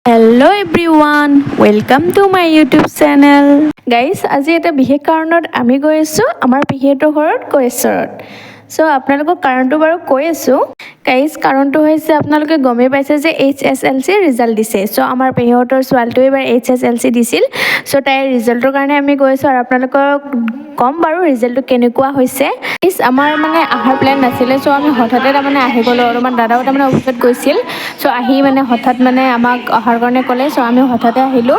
hello' everyone welcome to my YouTube channel guys আজি এটা বিশেষ কাৰণত আমি গৈ আছোঁ আমাৰ পেহীহঁতৰ ঘৰত কৈশ্বৰত চ' আপোনালোকক কাৰণটো বাৰু কৈ আছোঁ গাইজ কাৰণটো হৈছে আপোনালোকে গমেই পাইছে যে HSLC ৰিজাল্ট দিছে চ' আমাৰ পেহীহঁতৰ ছোৱালীটোৱে এইবাৰ HSLC দিছিল চ' তাইৰ ৰিজাল্টৰ কাৰণে আমি গৈ আছোঁ আৰু আপোনালোকক ক'ম বাৰু ৰিজাল্টটো কেনেকুৱা হৈছে আমাৰ মানে অহাৰ প্লেন নাছিলে চ' আমি হঠাতে তাৰমানে আহি গ'লোঁ আৰু আমাৰ দাদাও তাৰমানে অফিচত গৈছিল চ' আহি মানে হঠাৎ মানে আমাক অহাৰ কাৰণে ক'লে চ' আমি হঠাতে আহিলোঁ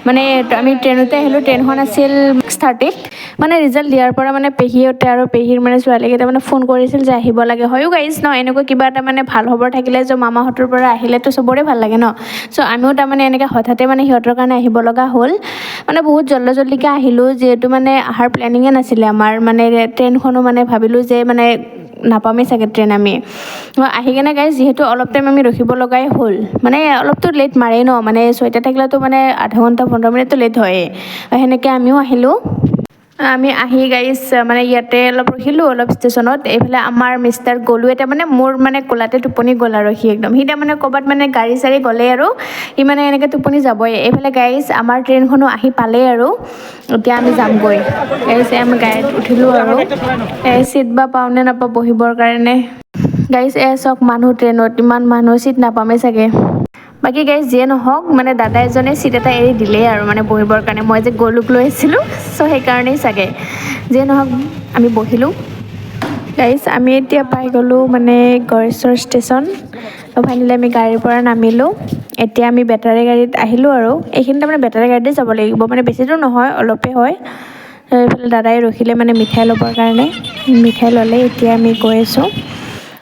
মানে আমি ট্ৰেইনতে আহিলোঁ ট্ৰেইনখন আছিল 6:30 মানে ৰিজাল্ট দিয়াৰ পৰা মানে পেহীহঁতে আৰু পেহীৰ মানে ছোৱালীকেইটা মানে ফোন কৰিছিল যে আহিব লাগে হয়ো গাইজ ন এনেকুৱা কিবা এটা মানে ভাল খবৰ থাকিলে যে মামাহঁতৰ পৰা আহিলেতো চবৰে ভাল লাগে ন চ' আমিও তাৰমানে এনেকৈ হঠাতে মানে সিহঁতৰ কাৰণে আহিব লগা হ'ল মানে বহুত জল্দিকৈ আহিলোঁ যিহেতু মানে অহাৰ প্লেনিঙে নাছিলে আমাৰ মানে ট্ৰেইনখনো মানে ভাবিলোঁ যে মানে নাপামেই চাগে ট্ৰেইন আমি আহি কেনে গাইজ যিহেতু অলপ টাইম আমি ৰখিব লগাই হ'ল মানে অলপতো লেট মাৰেই ন মানে 6টা থাকিলেতো মানে আধা ঘণ্টা 15 মিনিটতো লেট হয়েই সেনেকৈ আমিও আহিলোঁ আমি আহি গাইজ মানে ইয়াতে অলপ ৰখিলোঁ অলপ ষ্টেচনত এইফালে আমাৰ মিষ্টাৰ গ'লোৱে তাৰমানে মোৰ মানে কোলাতে টোপনি গ'ল আৰু সি তাৰমানে ক'ৰবাত মানে গাড়ী চাড়ী গ'লে আৰু সি মানে এনেকৈ টোপনি যাবই এইফালে গাইজ আমাৰ ট্ৰেইনখনো আহি পালেই আৰু এতিয়া আমি যামগৈ গাইজ আমি গাড়ীত উঠিলোঁ আৰু চিট বা পাওঁ নে নাপাওঁ বহিবৰ কাৰণে গাইজ চাওক মানুহ ট্ৰেইনত ইমান মানুহ চিট নাপামেই চাগে বাকী গাইজ যিয়ে নহওক মানে দাদা এজনে চিট এটা এৰি দিলেই আৰু মানে বহিবৰ কাৰণে মই যে গ'লুক লৈ আহিছিলোঁ চ' সেইকাৰণেই চাগে যিয়ে নহওক আমি বহিলোঁ গাইজ আমি এতিয়া পাই গ'লোঁ মানে গড়েশ্বৰ ষ্টেচন ফাইনেলি আমি গাড়ীৰ পৰা নামিলোঁ এতিয়া আমি বেটাৰী গাড়ীত আহিলোঁ আৰু এইখিনি তাৰমানে বেটাৰী গাড়ীতে যাব লাগিব মানে বেছি দূৰ নহয় অলপেই হয় এইফালে দাদাই ৰখিলে মানে মিঠাই ল'বৰ কাৰণে মিঠাই ল'লে এতিয়া আমি গৈ আছোঁ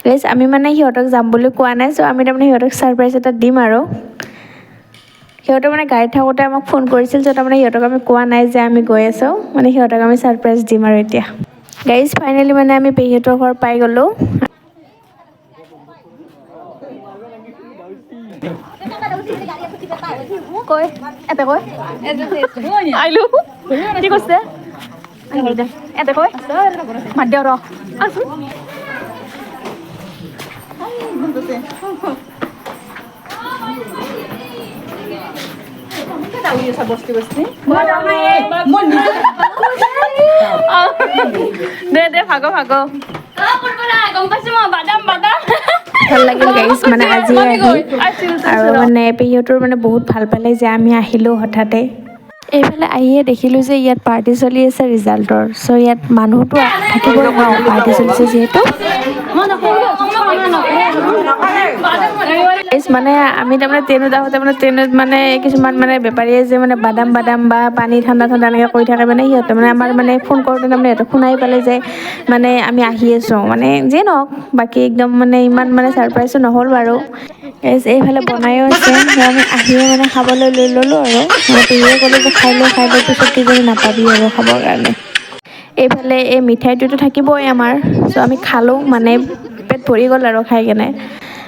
গাইজ আমি মানে সিহঁতক যাম বুলি কোৱা নাই চ' আমি তাৰমানে সিহঁতক ছাৰপ্ৰাইজ এটা দিম আৰু সিহঁতে মানে গাড়ীত থাকোঁতে আমাক ফোন কৰিছিল চ' তাৰমানে সিহঁতক আমি কোৱা নাই যে আমি গৈ আছোঁ মানে সিহঁতক আমি ছাৰপ্ৰাইজ দিম আৰু এতিয়া গাইজ ফাইনেলি মানে আমি পেহীহঁতৰ ঘৰ পাই গ'লোঁ কৈ এতে কৈ আহিলোঁ কি কৈছে এতে কৈ মাত দিয়ক ৰ আছোন দে ভাগ ভাল লাগিল গাইজ মানে আজি আৰু মানে পেহীহঁতৰ মানে বহুত ভাল পালে যে আমি আহিলোঁ হঠাতে এইফালে আহিয়ে দেখিলোঁ যে ইয়াত পাৰ্টি চলি আছে ৰিজাল্টৰ চ' ইয়াত মানুহতো থাকিবই ন পাৰ্টি চলিছে যিহেতু মানে আমি তাৰমানে ট্ৰেইনত আহোঁতে মানে ট্ৰেইনত মানে কিছুমান মানে বেপাৰীয়ে যে মানে বাদাম বা পানী ঠাণ্ডা এনেকৈ কৰি থাকে মানে সিহঁতে মানে আমাৰ মানে ফোন কৰোঁতে তাৰমানে সিহঁতে শুনাই পালে যে মানে আমি আহি আছোঁ মানে যিয়ে নহওক বাকী একদম মানে ইমান মানে ছাৰপ্ৰাইজো নহ'ল বাৰু এইফালে বনায়ো আছে আমি আহিয়ে মানে খাবলৈ লৈ ল'লোঁ আৰু মানে পেহীয়ে ক'লে যে খাই লৈ পিছত কিজানি নাপাবি আৰু খাবৰ কাৰণে এইফালে এই মিঠাইটোতো থাকিবই আমাৰ চ' আমি খালোঁ মানে পেট ভৰি গ'ল আৰু খাই কেনে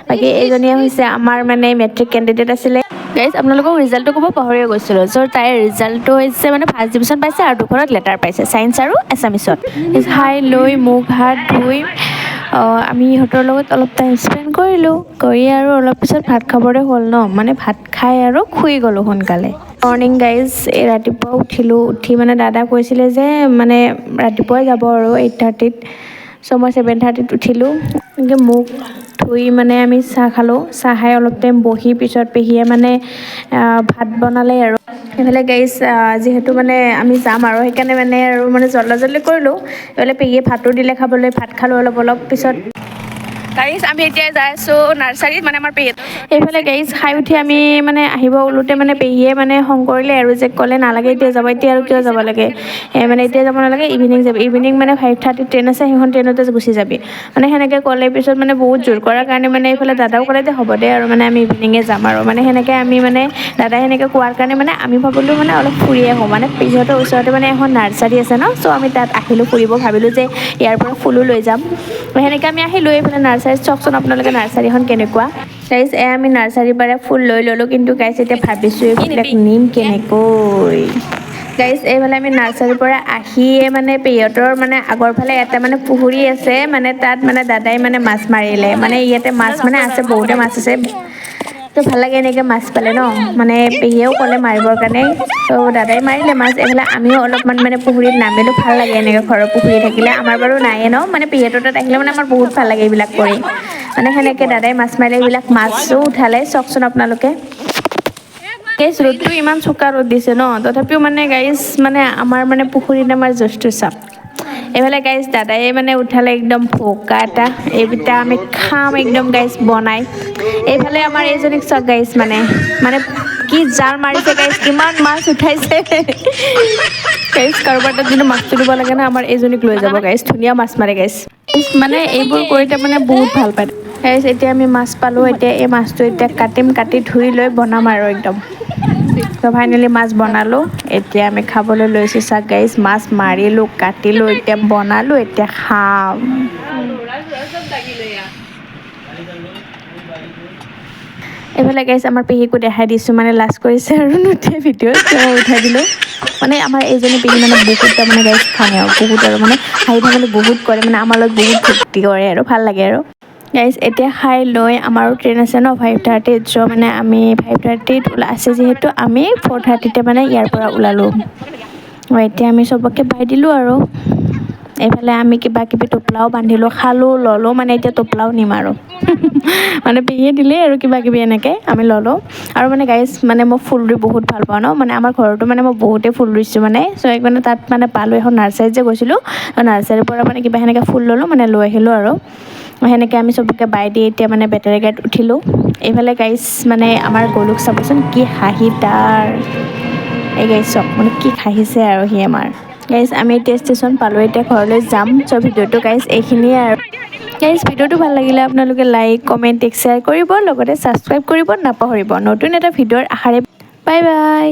বাকী এইজনীয়ে হৈছে আমাৰ মানে মেট্ৰিক কেণ্ডিডেট আছিলে গাইজ আপোনালোকক ৰিজাল্টটো ক'ব পাহৰিয়ে গৈছিলোঁ চ' তাইৰ ৰিজাল্টটো হৈছে মানে ফাৰ্ষ্ট ডিভিজন পাইছে আৰু 2খনত লেটাৰ পাইছে ছায়েন্স আৰু এছামিছত খাই লৈ মুখ হাত ধুই আমি ইহঁতৰ লগত অলপ টাইম স্পেণ্ড কৰিলোঁ কৰি আৰু অলপ পিছত ভাত খাবৰে হ'ল ন মানে ভাত খাই আৰু শুই গ'লোঁ সোনকালে মৰ্ণিং গাইজ ৰাতিপুৱা উঠি মানে দাদা কৈছিলে যে মানে ৰাতিপুৱাই যাব আৰু 8:30 চ' মই 7:30 উঠিলোঁ এনেকৈ মুখ ধুই মানে আমি চাহ খালোঁ চাহ খাই অলপ টাইম বহি পিছত পেহীয়ে মানে ভাত বনালে আৰু সেইফালে গাইজ যিহেতু মানে আমি যাম আৰু সেইকাৰণে মানে আৰু মানে জল্দি কৰিলোঁ এইফালে পেহীয়ে ভাতো দিলে খাবলৈ ভাত খালোঁ অলপ পিছত গাইজ আমি এতিয়া যাই আছোঁ নাৰ্চাৰীত মানে আমাৰ পেহীহঁতৰ এইফালে গাইজ খাই উঠি আমি মানে আহিব ওলোতে মানে পেহীয়ে মানে খং কৰিলে আৰু যে ক'লে নালাগে এতিয়া যাব এতিয়া আৰু কিয় যাব লাগে মানে এতিয়া যাব নালাগে ইভিনিং যাবি ইভিনিং মানে 5:30 ট্ৰেইন আছে সেইখন ট্ৰেইনতে গুচি যাবি মানে সেনেকৈ ক'লে পিছত মানে বহুত জোৰ কৰাৰ কাৰণে মানে এইফালে দাদাও ক'লে যে হ'ব দে আৰু মানে আমি ইভিনিঙে যাম আৰু মানে সেনেকৈ আমি মানে দাদাই সেনেকৈ কোৱাৰ কাৰণে মানে আমি ভাবিলোঁ মানে অলপ ফুৰি আহোঁ মানে পেহীহঁতৰ ওচৰতে মানে এখন নাৰ্চাৰী আছে ন চ' আমি তাত আহিলোঁ ফুৰিব ভাবিলোঁ যে ইয়াৰ পৰা ফুলো লৈ যাম সেনেকৈ আমি আহিলোঁ এইফালে নাৰ্চাৰীত চাওকচোন আপোনালোকে নাৰ্চাৰীখন কেনেকুৱা গাইজ আমি নাৰ্চাৰীৰ পৰা ফুল লৈ ল'লোঁ কিন্তু গাইজ এতিয়া ভাবিছোঁ এইবিলাক নিম কেনেকৈ গাইজ এইফালে আমি নাৰ্চাৰীৰ পৰা আহিয়ে মানে পেহীহঁতৰ মানে আগৰ ফালে এটা মানে পুখুৰী আছে মানে তাত মানে দাদাই মানে মাছ মাৰিলে মানে ইয়াতে মাছ মানে আছে বহুতে মাছ আছে তো ভাল লাগে এনেকৈ মাছ পালে ন মানে পেহীয়েও ক'লে মাৰিবৰ কাৰণে তো দাদাই মাৰিলে মাছ এইফালে আমিও অলপমান মানে পুখুৰীত নামিলোঁ ভাল লাগে এনেকৈ ঘৰৰ পুখুৰী থাকিলে আমাৰ বাৰু নায়ে ন মানে পেহীহঁতৰ তাত আহিলে মানে আমাৰ বহুত ভাল লাগে এইবিলাক কৰি মানে সেনেকৈ দাদাই মাছ মাৰিলে এইবিলাক মাছো উঠালে চাওকচোন আপোনালোকে গাইজ ৰ'দটো ইমান চোকা ৰ'দ দিছে ন তথাপিও মানে গাইজ মানে আমাৰ মানে পুখুৰীত আমাৰ জোচটো চাপ এইফালে গাইজ দাদাই মানে উঠালে একদম ভোকা এটা এইকেইটা আমি খাম একদম গাইজ বনাই এইফালে আমাৰ এইজনীক চাওক গাইজ মানে মানে কি জাল মাৰিছে গাইজ কিমান মাছ উঠাইছে গাইজ কাৰোবাৰ তাত যদি মাছটো দিব লাগে না আমাৰ এইজনীক লৈ যাব গাইজ ধুনীয়া মাছ মাৰে গাইজ মানে এইবোৰ কৰি তাৰমানে বহুত ভাল পায় গাইজ এতিয়া আমি মাছ পালোঁ এতিয়া এই মাছটো এতিয়া কাটিম কাটি ধুই লৈ বনাম আৰু একদম তো ফাইনেলি মাছ বনালোঁ এতিয়া আমি খাবলৈ লৈছোঁ চাওক গাইজ মাছ মাৰিলোঁ কাটিলোঁ এতিয়া বনালোঁ এতিয়া খাম এইফালে গাইজ আমাৰ পেহীকো দেখাই দিছোঁ মানে লাজ কৰিছে আৰু নুঠে ভিডিঅ'ত তেওঁ উঠাই দিলোঁ মানে আমাৰ এইজনী পেহী মানে বহুত তাৰমানে গাইজ খায় আৰু বহুত আৰু মানে হাঁহি ধেমালি বহুত কৰে মানে আমাৰ লগত বহুত ফূৰ্তি কৰে আৰু ভাল লাগে আৰু গাইজ এতিয়া খাই লৈ আমাৰো ট্ৰেইন আছে ন 5:30 চ' মানে আমি 5:30 আছে যিহেতু আমি 4:30 মানে ইয়াৰ পৰা ওলালোঁ এতিয়া আমি চবকে বাই দিলোঁ আৰু এইফালে আমি কিবা কিবি টোপলাও বান্ধিলোঁ খালোঁ ল'লোঁ মানে এতিয়া টোপলাও নিম আৰু মানে পেহীয়ে দিলেই আৰু কিবা কিবি এনেকৈ আমি ল'লোঁ আৰু মানে গাইজ মানে মই ফুল ৰুই বহুত ভাল পাওঁ ন মানে আমাৰ ঘৰতো মানে মই বহুতেই ফুল ৰুইছোঁ মানে চ' সেইকাৰণে তাত মানে পালোঁ এখন নাৰ্চাৰীত যে গৈছিলোঁ নাৰ্চাৰীৰ পৰা মানে কিবা সেনেকৈ ফুল ল'লোঁ মানে লৈ আহিলোঁ আৰু সেনেকৈ আমি চবকে বাই দি এতিয়া মানে বেটাৰী গাড়ীত উঠিলোঁ এইফালে গাইজ মানে আমাৰ গলুক চাবচোন কি হাঁহি তাৰ এই গাইজ চব মানে কি হাঁহিছে আৰু সি আমাৰ গাইজ আমি এতিয়া ষ্টেচন পালোঁ এতিয়া ঘৰলৈ যাম চ' ভিডিঅ'টো গাইজ এইখিনিয়ে আৰু গাইজ ভিডিঅ'টো ভাল লাগিলে আপোনালোকে লাইক কমেণ্ট শ্বেয়াৰ কৰিব লগতে ছাবস্ক্ৰাইব কৰিব নাপাহৰিব নতুন এটা ভিডিঅ'ৰ আশাৰে বাই বাই